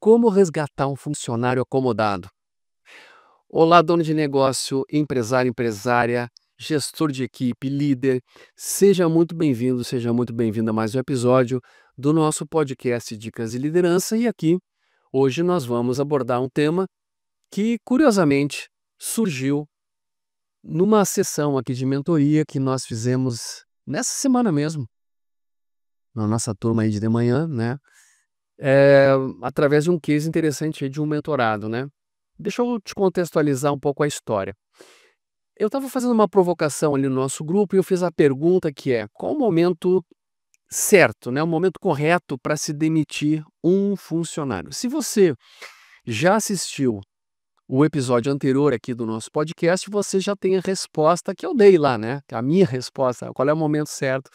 Como resgatar um funcionário acomodado? Olá, dono de negócio, empresário, empresária, gestor de equipe, líder. Seja muito bem-vindo, seja muito bem-vinda a mais um episódio do nosso podcast Dicas de Liderança. E aqui, hoje, nós vamos abordar um tema que, curiosamente, surgiu numa sessão aqui de mentoria que nós fizemos nessa semana mesmo, na nossa turma aí de manhã, né? Através de um case interessante aí de um mentorado, né. Deixa eu te contextualizar um pouco a história. Eu estava fazendo uma provocação ali no nosso grupo e eu fiz a pergunta que é: qual o momento certo, né, o momento correto para se demitir um funcionário? Se você já assistiu o episódio anterior aqui do nosso podcast, você já tem a resposta que eu dei lá, né, a minha resposta, qual é o momento certo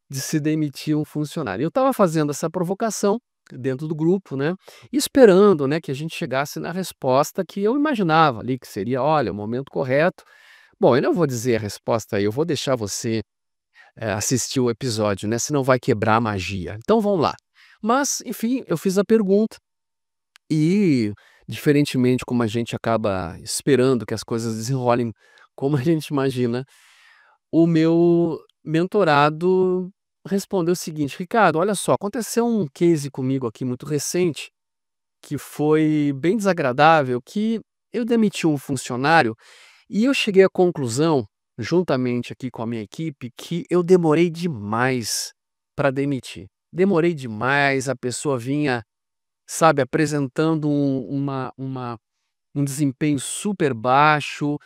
de se demitir um funcionário. Eu estava fazendo essa provocação dentro do grupo, né, esperando, né, que a gente chegasse na resposta que eu imaginava ali, que seria: "Olha, o momento correto". Bom, eu não vou dizer a resposta aí, eu vou deixar você, assistir o episódio, né, senão vai quebrar a magia. Então vamos lá. Mas, enfim, eu fiz a pergunta e, diferentemente como a gente acaba esperando que as coisas desenrolem como a gente imagina, o meu mentorado respondeu o seguinte: "Ricardo, olha só, aconteceu um case comigo aqui muito recente, que foi bem desagradável, que eu demiti um funcionário e eu cheguei à conclusão, juntamente aqui com a minha equipe, que eu demorei demais para demitir. Demorei demais, a pessoa vinha, sabe, apresentando um desempenho super baixo,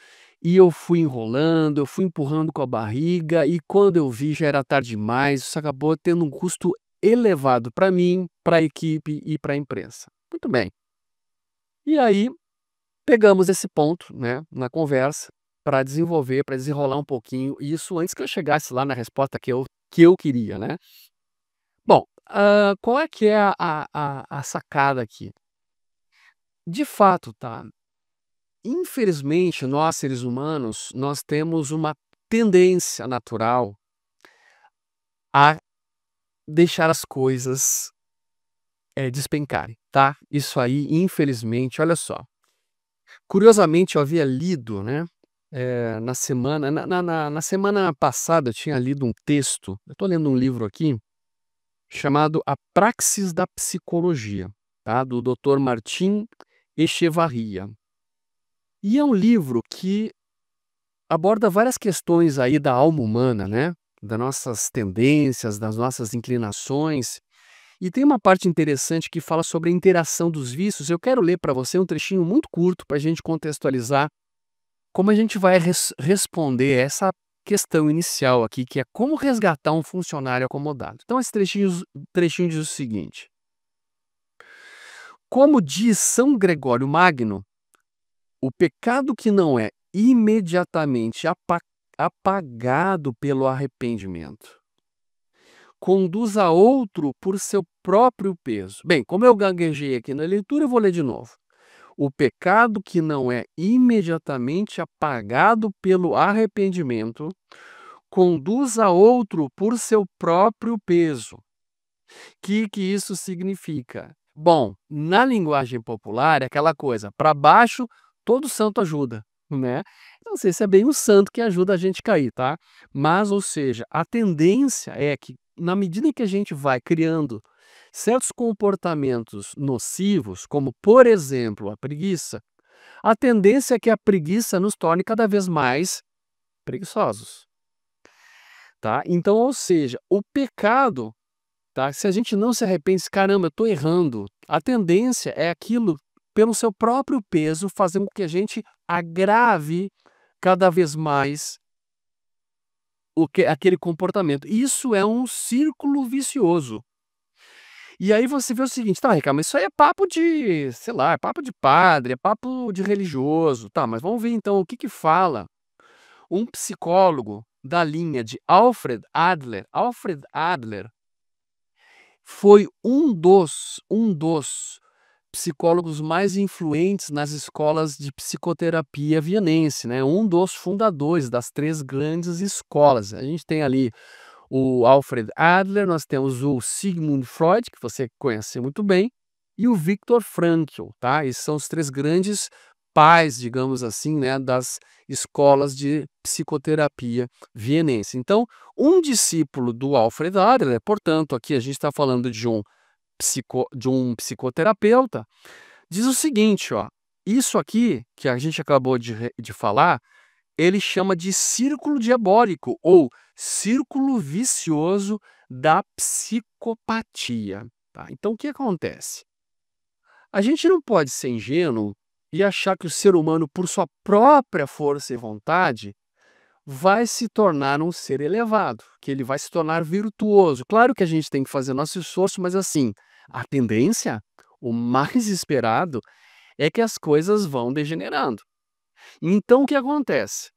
e eu fui enrolando, eu fui empurrando com a barriga, e quando eu vi já era tarde demais, isso acabou tendo um custo elevado para mim, para a equipe e para a imprensa". Muito bem. E aí, pegamos esse ponto, né, na conversa, para desenvolver, para desenrolar um pouquinho, e isso antes que eu chegasse lá na resposta que eu queria, né. Bom, qual é que é a sacada aqui? De fato, tá, infelizmente, nós seres humanos, nós temos uma tendência natural a deixar as coisas, despencarem, tá. Isso aí, infelizmente, olha só, curiosamente eu havia lido, né, na semana na semana passada eu tinha lido um texto, eu estou lendo um livro aqui, chamado A Praxis da Psicologia, tá, do Dr. Martin Echevarria. E é um livro que aborda várias questões aí da alma humana, né, das nossas tendências, das nossas inclinações, e tem uma parte interessante que fala sobre a interação dos vícios. Eu quero ler para você um trechinho muito curto para a gente contextualizar como a gente vai responder essa questão inicial aqui, que é como resgatar um funcionário acomodado. Então esse trechinho diz o seguinte: como diz São Gregório Magno, o pecado que não é imediatamente apagado pelo arrependimento conduz a outro por seu próprio peso. Bem, como eu gaguejei aqui na leitura, eu vou ler de novo. O pecado que não é imediatamente apagado pelo arrependimento conduz a outro por seu próprio peso. Que isso significa? Bom, na linguagem popular é aquela coisa, para baixo todo santo ajuda, né. Não sei se é bem o santo que ajuda a gente a cair, tá. Mas, ou seja, a tendência é que, na medida em que a gente vai criando certos comportamentos nocivos, como, por exemplo, a preguiça, a tendência é que a preguiça nos torne cada vez mais preguiçosos, tá. Então, ou seja, o pecado, tá, se a gente não se arrepende, "Caramba, eu estou errando", a tendência é aquilo, pelo seu próprio peso, fazer com que a gente agrave cada vez mais aquele comportamento. Isso é um círculo vicioso. E aí você vê o seguinte: "Tá, Ricardo, mas isso aí é papo de, sei lá, é papo de padre, é papo de religioso". Tá, mas vamos ver então o que que fala um psicólogo da linha de Alfred Adler. Alfred Adler foi um dos psicólogos mais influentes nas escolas de psicoterapia vienense, né, um dos fundadores das 3 grandes escolas. A gente tem ali o Alfred Adler, nós temos o Sigmund Freud, que você conhece muito bem, e o Viktor Frankl, tá? Esses são os 3 grandes pais, digamos assim, né, das escolas de psicoterapia vienense. Então, um discípulo do Alfred Adler, portanto, aqui a gente está falando de um psicoterapeuta, diz o seguinte, ó: isso aqui que a gente acabou de falar, ele chama de círculo diabólico ou círculo vicioso da psicopatia, tá? Então o que acontece? A gente não pode ser ingênuo e achar que o ser humano, por sua própria força e vontade, vai se tornar um ser elevado, que ele vai se tornar virtuoso. Claro que a gente tem que fazer nosso esforço, mas assim, a tendência, o mais esperado, é que as coisas vão degenerando. Então o que acontece?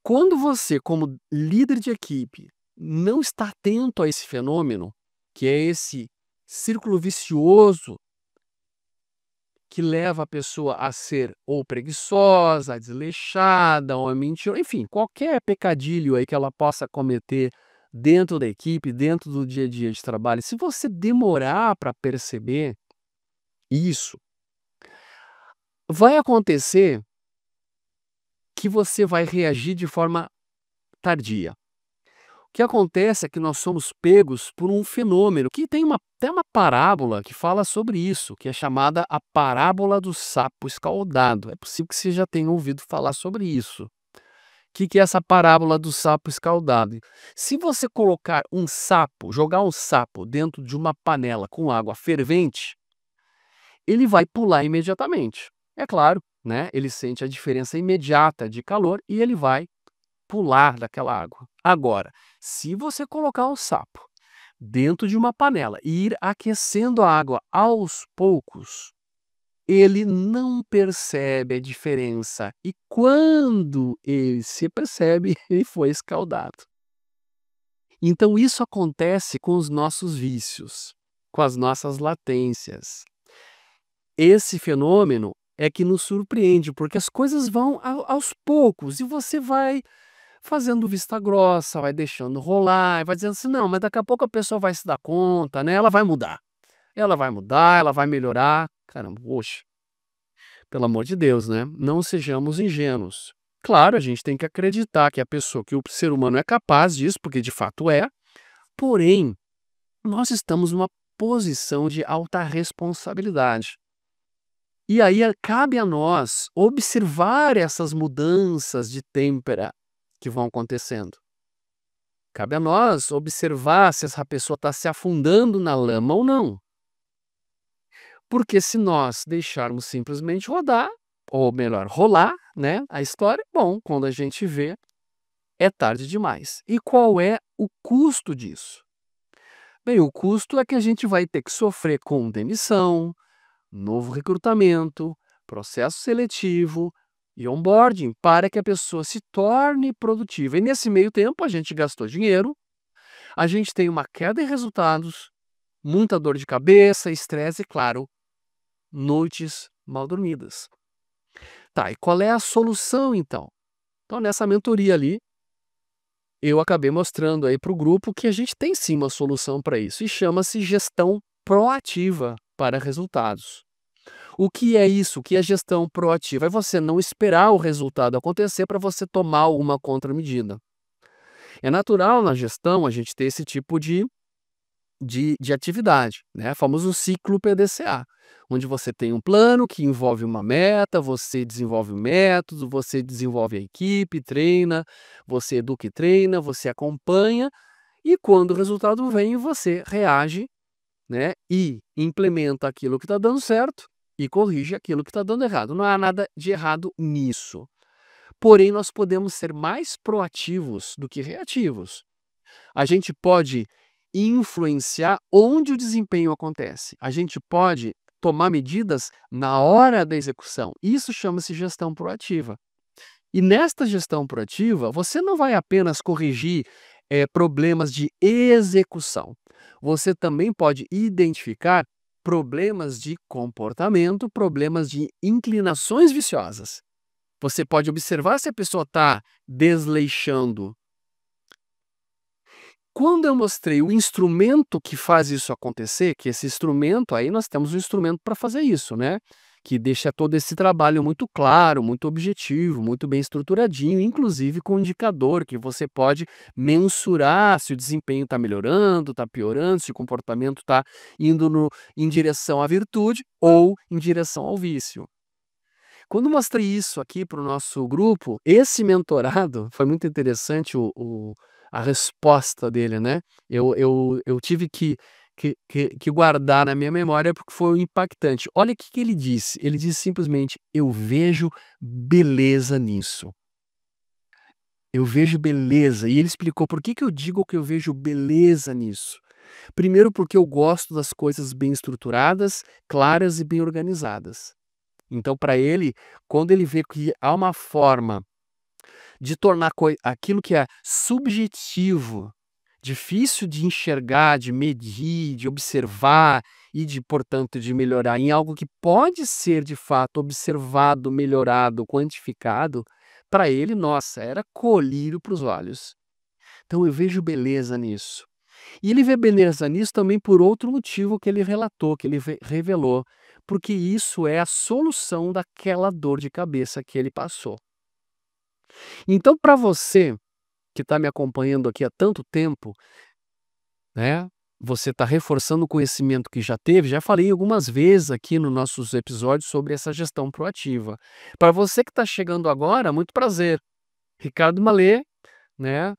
Quando você, como líder de equipe, não está atento a esse fenômeno, que é esse círculo vicioso que leva a pessoa a ser ou preguiçosa, desleixada, ou mentirosa, enfim, qualquer pecadilho aí que ela possa cometer dentro da equipe, dentro do dia a dia de trabalho, se você demorar para perceber isso, vai acontecer que você vai reagir de forma tardia. O que acontece é que nós somos pegos por um fenômeno que tem até uma parábola que fala sobre isso, que é chamada a parábola do sapo escaldado. É possível que você já tenha ouvido falar sobre isso. O que é essa parábola do sapo escaldado? Se você colocar um sapo, jogar um sapo dentro de uma panela com água fervente, ele vai pular imediatamente. É claro, né? Ele sente a diferença imediata de calor e ele vai pular daquela água. Agora, se você colocar o sapo dentro de uma panela e ir aquecendo a água aos poucos, ele não percebe a diferença. E quando ele se percebe, ele foi escaldado. Então, isso acontece com os nossos vícios, com as nossas latências. Esse fenômeno é que nos surpreende, porque as coisas vão aos poucos e você vai fazendo vista grossa, vai deixando rolar, vai dizendo assim: "Não, mas daqui a pouco a pessoa vai se dar conta, né, ela vai mudar. Ela vai mudar, ela vai melhorar". Caramba, poxa, pelo amor de Deus, né, não sejamos ingênuos. Claro, a gente tem que acreditar que o ser humano é capaz disso, porque de fato é, porém, nós estamos numa posição de alta responsabilidade. E aí cabe a nós observar essas mudanças de têmpera que vão acontecendo. Cabe a nós observar se essa pessoa está se afundando na lama ou não. Porque se nós deixarmos simplesmente rodar, ou melhor, rolar, né, a história, bom, quando a gente vê, é tarde demais. E qual é o custo disso? Bem, o custo é que a gente vai ter que sofrer com demissão, novo recrutamento, processo seletivo e onboarding para que a pessoa se torne produtiva. E nesse meio tempo a gente gastou dinheiro, a gente tem uma queda em resultados, muita dor de cabeça, estresse e, claro, noites mal dormidas. Tá, e qual é a solução então? Então, nessa mentoria ali, eu acabei mostrando aí para o grupo que a gente tem sim uma solução para isso e chama-se gestão proativa para resultados. O que é isso? O que é gestão proativa? É você não esperar o resultado acontecer para você tomar alguma contramedida. É natural na gestão a gente ter esse tipo de atividade, né? O famoso ciclo PDCA, onde você tem um plano que envolve uma meta, você desenvolve um método, você desenvolve a equipe, treina, você educa e treina, você acompanha, e quando o resultado vem, você reage, né? E implementa aquilo que está dando certo e corrige aquilo que está dando errado. Não há nada de errado nisso. Porém, nós podemos ser mais proativos do que reativos. A gente pode influenciar onde o desempenho acontece. A gente pode tomar medidas na hora da execução. Isso chama-se gestão proativa. E nesta gestão proativa, você não vai apenas corrigir problemas de execução. Você também pode identificar problemas de comportamento, problemas de inclinações viciosas. Você pode observar se a pessoa está desleixando quando eu mostrei o instrumento que faz isso acontecer, que esse instrumento, aí nós temos um instrumento para fazer isso, né? Que deixa todo esse trabalho muito claro, muito objetivo, muito bem estruturadinho, inclusive com um indicador que você pode mensurar se o desempenho está melhorando, está piorando, se o comportamento está indo em direção à virtude ou em direção ao vício. Quando mostrei isso aqui para o nosso grupo, esse mentorado foi muito interessante a resposta dele, né? Eu tive que guardar na minha memória porque foi impactante. Olha o que ele disse. Ele disse simplesmente: eu vejo beleza nisso. Eu vejo beleza. E ele explicou por que eu digo que eu vejo beleza nisso. Primeiro, porque eu gosto das coisas bem estruturadas, claras e bem organizadas. Então, para ele, quando ele vê que há uma forma de tornar aquilo que é subjetivo, difícil de enxergar, de medir, de observar e portanto, de melhorar em algo que pode ser de fato observado, melhorado, quantificado, para ele, nossa, era colírio para os olhos. Então eu vejo beleza nisso. E ele vê beleza nisso também por outro motivo que ele relatou, que ele revelou, porque isso é a solução daquela dor de cabeça que ele passou. Então, para você que está me acompanhando aqui há tanto tempo, né? Você está reforçando o conhecimento que já teve. Já falei algumas vezes aqui nos nossos episódios sobre essa gestão proativa. Para você que está chegando agora, muito prazer. Ricardo Mallet, né?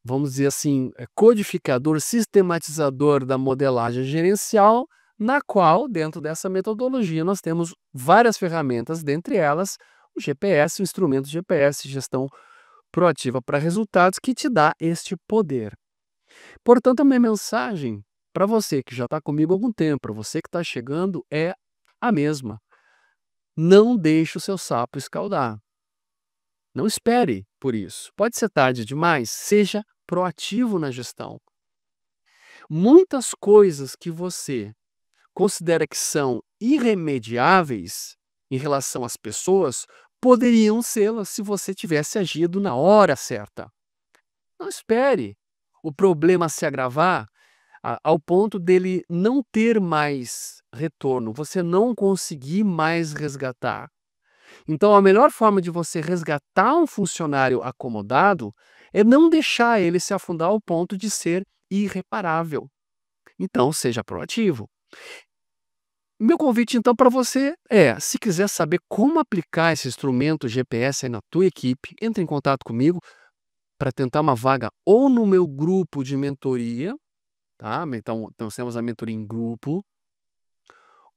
Vamos dizer assim, codificador, sistematizador da modelagem gerencial, na qual, dentro dessa metodologia, nós temos várias ferramentas, dentre elas o GPS, o instrumento GPS, gestão proativa para resultados, que te dá este poder. Portanto, a minha mensagem para você que já está comigo há algum tempo, para você que está chegando, é a mesma. Não deixe o seu sapo escaldar. Não espere por isso. Pode ser tarde demais, seja proativo na gestão. Muitas coisas que você considera que são irremediáveis em relação às pessoas poderiam sê-las se você tivesse agido na hora certa. Não espere o problema se agravar ao ponto dele não ter mais retorno, você não conseguir mais resgatar. Então, a melhor forma de você resgatar um funcionário acomodado é não deixar ele se afundar ao ponto de ser irreparável. Então, seja proativo. Meu convite, então, para você é, se quiser saber como aplicar esse instrumento GPS aí na tua equipe, entre em contato comigo para tentar uma vaga ou no meu grupo de mentoria, tá? Então, nós temos a mentoria em grupo,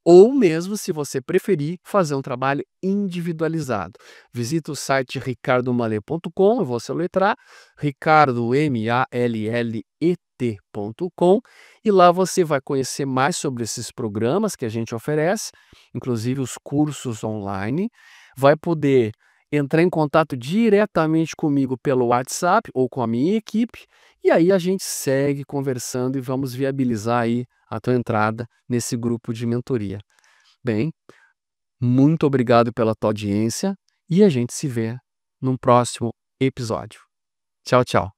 ou mesmo, se você preferir, fazer um trabalho individualizado. Visita o site ricardomallet.com, eu vou soletrar, ricardomallet.com, e lá você vai conhecer mais sobre esses programas que a gente oferece, inclusive os cursos online, vai poder entrar em contato diretamente comigo pelo WhatsApp ou com a minha equipe, e aí a gente segue conversando e vamos viabilizar aí a tua entrada nesse grupo de mentoria. Bem, muito obrigado pela tua audiência e a gente se vê num próximo episódio. Tchau, tchau.